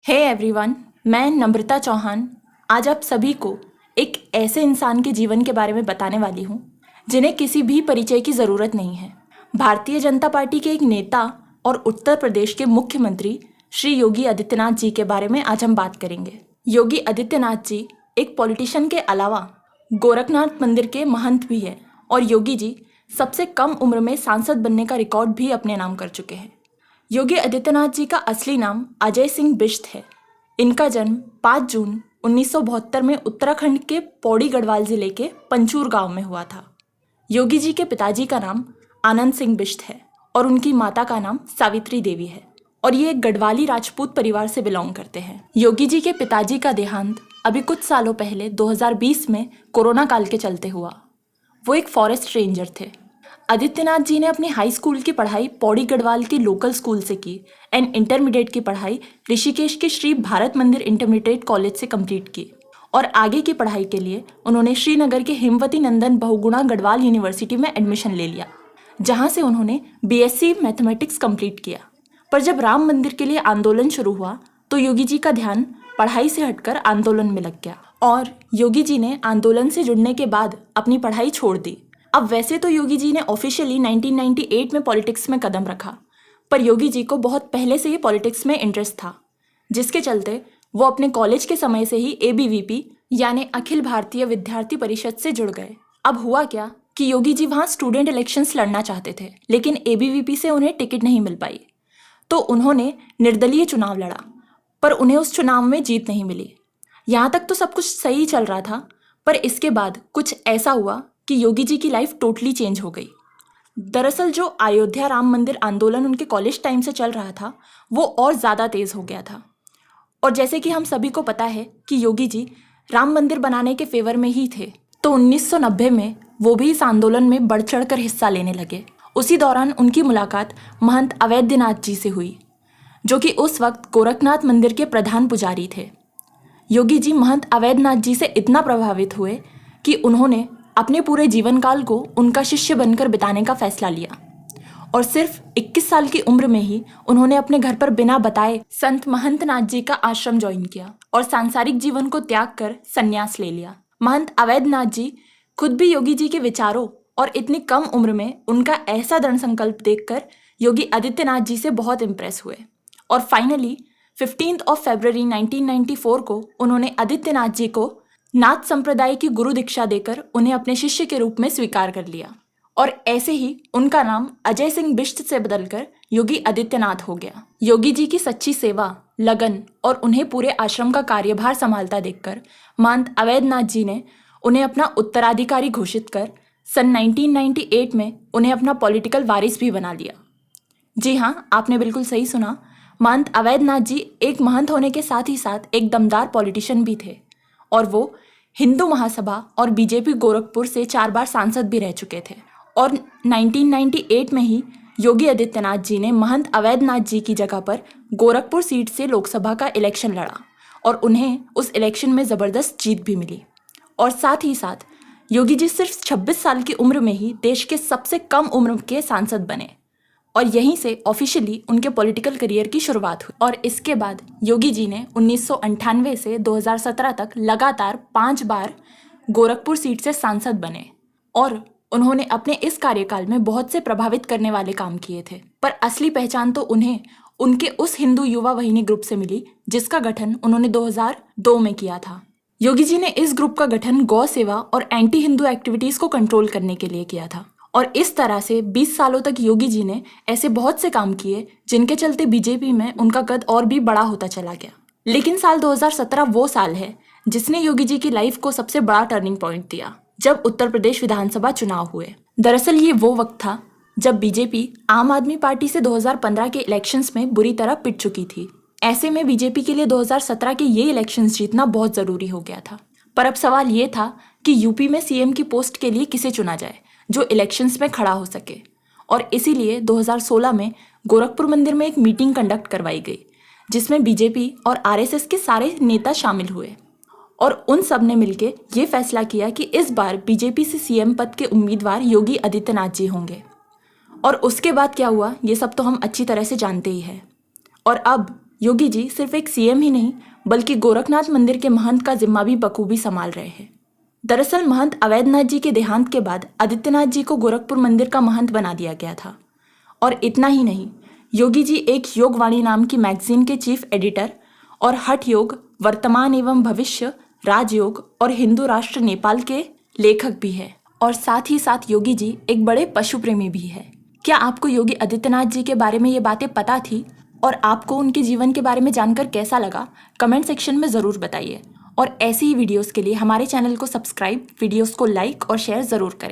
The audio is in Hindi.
हे एवरीवन, मैं नम्रता चौहान आज आप सभी को एक ऐसे इंसान के जीवन के बारे में बताने वाली हूँ जिन्हें किसी भी परिचय की ज़रूरत नहीं है। भारतीय जनता पार्टी के एक नेता और उत्तर प्रदेश के मुख्यमंत्री श्री योगी आदित्यनाथ जी के बारे में आज हम बात करेंगे। योगी आदित्यनाथ जी एक पॉलिटिशियन के अलावा गोरखनाथ मंदिर के महंत भी हैं और योगी जी सबसे कम उम्र में सांसद बनने का रिकॉर्ड भी अपने नाम कर चुके हैं। योगी आदित्यनाथ जी का असली नाम अजय सिंह बिष्ट है। इनका जन्म 5 जून 1972 में उत्तराखंड के पौड़ी गढ़वाल जिले के पंचूर गांव में हुआ था। योगी जी के पिताजी का नाम आनंद सिंह बिष्ट है और उनकी माता का नाम सावित्री देवी है और ये एक गढ़वाली राजपूत परिवार से बिलोंग करते हैं। योगी जी के पिताजी का देहांत अभी कुछ सालों पहले 2020 में कोरोना काल के चलते हुआ। वो एक फॉरेस्ट रेंजर थे। आदित्यनाथ जी ने अपनी हाई स्कूल की पढ़ाई पौड़ी गढ़वाल के लोकल स्कूल से की एंड इंटरमीडिएट की पढ़ाई ऋषिकेश के श्री भारत मंदिर इंटरमीडिएट कॉलेज से कंप्लीट की और आगे की पढ़ाई के लिए उन्होंने श्रीनगर के हेमवती नंदन बहुगुणा गढ़वाल यूनिवर्सिटी में एडमिशन ले लिया, जहां से उन्होंने बीएससी मैथमेटिक्स कंप्लीट किया। पर जब राम मंदिर के लिए आंदोलन शुरू हुआ तो योगी जी का ध्यान पढ़ाई से हटकर आंदोलन में लग गया और योगी जी ने आंदोलन से जुड़ने के बाद अपनी पढ़ाई छोड़ दी। अब वैसे तो योगी जी ने ऑफिशियली 1998 में पॉलिटिक्स में कदम रखा, पर योगी जी को बहुत पहले से ही पॉलिटिक्स में इंटरेस्ट था, जिसके चलते वो अपने कॉलेज के समय से ही एबीवीपी यानी अखिल भारतीय विद्यार्थी परिषद से जुड़ गए। अब हुआ क्या कि योगी जी वहाँ स्टूडेंट इलेक्शंस लड़ना चाहते थे, लेकिन एबीवीपी से उन्हें टिकट नहीं मिल पाई, तो उन्होंने निर्दलीय चुनाव लड़ा, पर उन्हें उस चुनाव में जीत नहीं मिली। यहाँ तक तो सब कुछ सही चल रहा था, पर इसके बाद कुछ ऐसा हुआ कि योगी जी की लाइफ टोटली चेंज हो गई। दरअसल जो अयोध्या राम मंदिर आंदोलन उनके कॉलेज टाइम से चल रहा था वो और ज़्यादा तेज़ हो गया था। और जैसे कि हम सभी को पता है कि योगी जी राम मंदिर बनाने के फेवर में ही थे, तो 1990 में वो भी इस आंदोलन में बढ़ चढ़ कर हिस्सा लेने लगे। उसी दौरान उनकी मुलाकात महंत अवैधनाथ जी से हुई, जो कि उस वक्त गोरखनाथ मंदिर के प्रधान पुजारी थे। योगी जी महंत अवैधनाथ जी से इतना प्रभावित हुए कि उन्होंने अपने पूरे जीवन काल को उनका शिष्य बनकर बिताने का फैसला लिया और सिर्फ 21 साल की उम्र में ही उन्होंने अपने घर पर बिना बताए संत महंत नाथ जी का आश्रम ज्वाइन किया और सांसारिक जीवन को त्याग कर संन्यास ले लिया। महंत अवैधनाथ जी खुद भी योगी जी के विचारों और इतनी कम उम्र में उनका ऐसा दृढ़ संकल्प देखकर योगी आदित्यनाथ जी से बहुत इम्प्रेस हुए और फाइनली 15 फरवरी 1994 को उन्होंने आदित्यनाथ जी को नाथ संप्रदाय की गुरु दीक्षा देकर उन्हें अपने शिष्य के रूप में स्वीकार कर लिया और ऐसे ही उनका नाम अजय सिंह बिष्ट से बदलकर योगी आदित्यनाथ हो गया। योगी जी की सच्ची सेवा, लगन और उन्हें पूरे आश्रम का कार्यभार संभालता देखकर महंत अवैधनाथ जी ने उन्हें अपना उत्तराधिकारी घोषित कर सन 1998 में उन्हें अपना पॉलिटिकल वारिस भी बना लिया। जी हाँ, आपने बिल्कुल सही सुना। महंत अवैधनाथ जी एक महंत होने के साथ ही साथ एक दमदार पॉलिटिशियन भी थे और वो हिंदू महासभा और बीजेपी गोरखपुर से 4 बार सांसद भी रह चुके थे और 1998 में ही योगी आदित्यनाथ जी ने महंत अवैधनाथ जी की जगह पर गोरखपुर सीट से लोकसभा का इलेक्शन लड़ा और उन्हें उस इलेक्शन में ज़बरदस्त जीत भी मिली। और साथ ही साथ योगी जी सिर्फ 26 साल की उम्र में ही देश के सबसे कम उम्र के सांसद बने और यहीं से ऑफिशियली उनके पॉलिटिकल करियर की शुरुआत हुई। और इसके बाद योगी जी ने 1998 से 2017 तक लगातार 5 बार गोरखपुर सीट से सांसद बने और उन्होंने अपने इस कार्यकाल में बहुत से प्रभावित करने वाले काम किए थे। पर असली पहचान तो उन्हें उनके उस हिंदू युवा वाहिनी ग्रुप से मिली जिसका गठन उन्होंने 2002 में किया था। योगी जी ने इस ग्रुप का गठन गौ सेवा और एंटी हिंदू एक्टिविटीज़ को कंट्रोल करने के लिए किया था और इस तरह से 20 सालों तक योगी जी ने ऐसे बहुत से काम किए जिनके चलते बीजेपी में उनका कद और भी बड़ा होता चला गया। लेकिन साल 2017 वो साल है जिसने योगी जी की लाइफ को सबसे बड़ा टर्निंग पॉइंट दिया, जब उत्तर प्रदेश विधानसभा चुनाव हुए। दरअसल ये वो वक्त था जब बीजेपी आम आदमी पार्टी से 2015 के इलेक्शंस में बुरी तरह पिट चुकी थी। ऐसे में बीजेपी के लिए 2017 के ये इलेक्शंस जीतना बहुत ज़रूरी हो गया था। पर अब सवाल ये था कि यूपी में सीएम की पोस्ट के लिए किसे चुना जाए जो इलेक्शंस में खड़ा हो सके और इसीलिए 2016 में गोरखपुर मंदिर में एक मीटिंग कंडक्ट करवाई गई जिसमें बीजेपी और आरएसएस के सारे नेता शामिल हुए और उन सब ने मिलकर ये फैसला किया कि इस बार बीजेपी से सीएम पद के उम्मीदवार योगी आदित्यनाथ जी होंगे। और उसके बाद क्या हुआ ये सब तो हम अच्छी तरह से जानते ही हैं। और अब योगी जी सिर्फ एक सीएम ही नहीं बल्कि गोरखनाथ मंदिर के महंत का जिम्मा भी बखूबी संभाल रहे हैं। दरअसल महंत अवैधनाथ जी के देहांत के बाद आदित्यनाथ जी को गोरखपुर मंदिर का महंत बना दिया गया था। और इतना ही नहीं, योगी जी एक योगवाणी नाम की मैगजीन के चीफ एडिटर और हठ योग, वर्तमान एवं भविष्य, राजयोग और हिंदू राष्ट्र नेपाल के लेखक भी है। और साथ ही साथ योगी जी एक बड़े पशु प्रेमी भी है। क्या आपको योगी आदित्यनाथ जी के बारे में ये बातें पता थी? और आपको उनके जीवन के बारे में जानकर कैसा लगा? कमेंट सेक्शन में ज़रूर बताइए। और ऐसी ही वीडियोस के लिए हमारे चैनल को सब्सक्राइब, वीडियोस को लाइक और शेयर ज़रूर करें।